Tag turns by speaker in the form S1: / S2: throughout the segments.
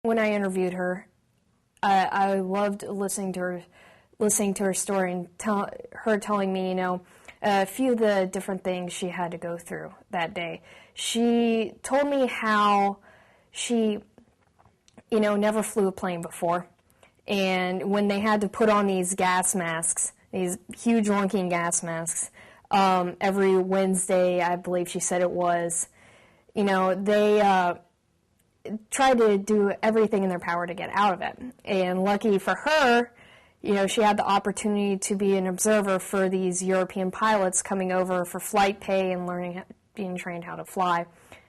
S1: when I interviewed her, I loved listening to her story and her telling me, a few of the different things she had to go through that day. She told me how she, never flew a plane before. And when they had to put on these gas masks, these huge lunking gas masks, every Wednesday, I believe she said it was, they tried to do everything in their power to get out of it. And lucky for her, she had the opportunity to be an observer for these European pilots coming over for flight pay and being trained how to fly.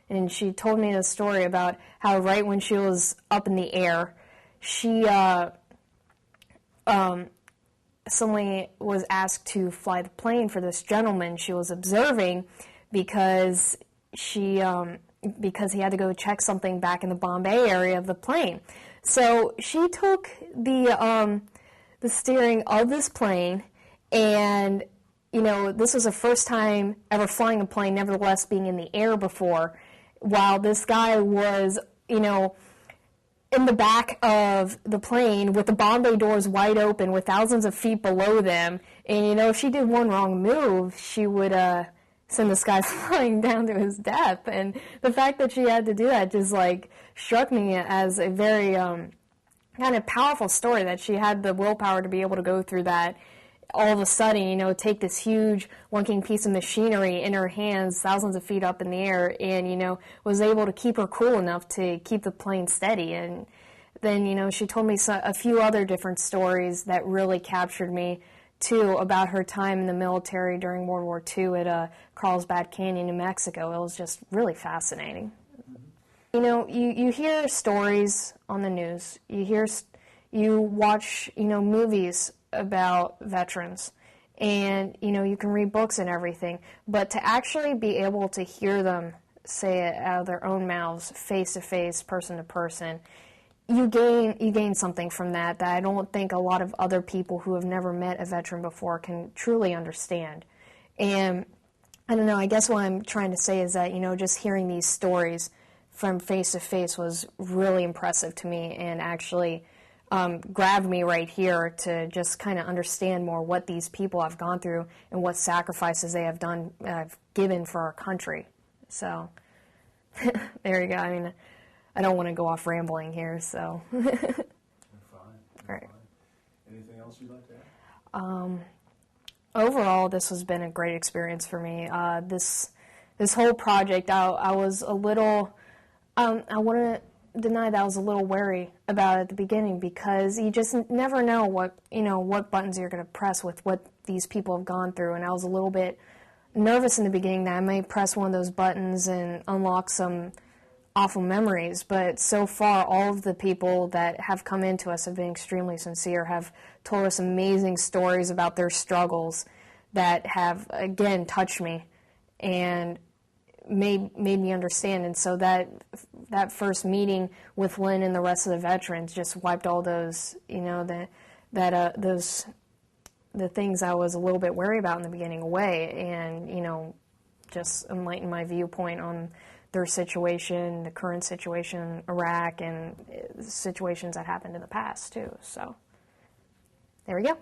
S1: And she told me a story about how right when she was up in the air, she suddenly was asked to fly the plane for this gentleman she was observing because he had to go check something back in the Bombay area of the plane. So she took the steering of this plane, and this was the first time ever flying a plane, nevertheless being in the air before, while this guy was, in the back of the plane with the Bombay doors wide open with thousands of feet below them. And, if she did one wrong move, she would send this guy flying down to his death. And the fact that she had to do that just, struck me as a very kind of powerful story, that she had the willpower to be able to go through that all of a sudden, take this huge lunking piece of machinery in her hands, thousands of feet up in the air, and, was able to keep her cool enough to keep the plane steady. And then, she told me a few other different stories that really captured me, too, about her time in the military during World War II at Carlsbad Canyon, New Mexico. It was just really fascinating. You hear stories on the news. You watch, movies about veterans, and you can read books and everything, but to actually be able to hear them say it out of their own mouths, face to face, person to person, you gain something from that I don't think a lot of other people who have never met a veteran before can truly understand. And I don't know, I guess what I'm trying to say is that just hearing these stories from face to face was really impressive to me, and actually grabbed me right here to just kind of understand more what these people have gone through and what sacrifices they have done, given for our country. So, there you go. I mean, I don't want to go off rambling here, so.
S2: You're fine. You're
S1: right.
S2: Fine. Anything else you'd like to add?
S1: Overall, this has been a great experience for me. This whole project, I was a little, I wouldn't deny that I was a little wary about it at the beginning, because you just never know what buttons you're going to press with what these people have gone through, and I was a little bit nervous in the beginning that I might press one of those buttons and unlock some awful memories. But so far, all of the people that have come into us have been extremely sincere, have told us amazing stories about their struggles that have, again, touched me and made me understand. And so that first meeting with Lynn and the rest of the veterans just wiped all those, the things I was a little bit wary about in the beginning away, and just enlightened my viewpoint on their situation, the current situation in Iraq, and situations that happened in the past too. So there we go.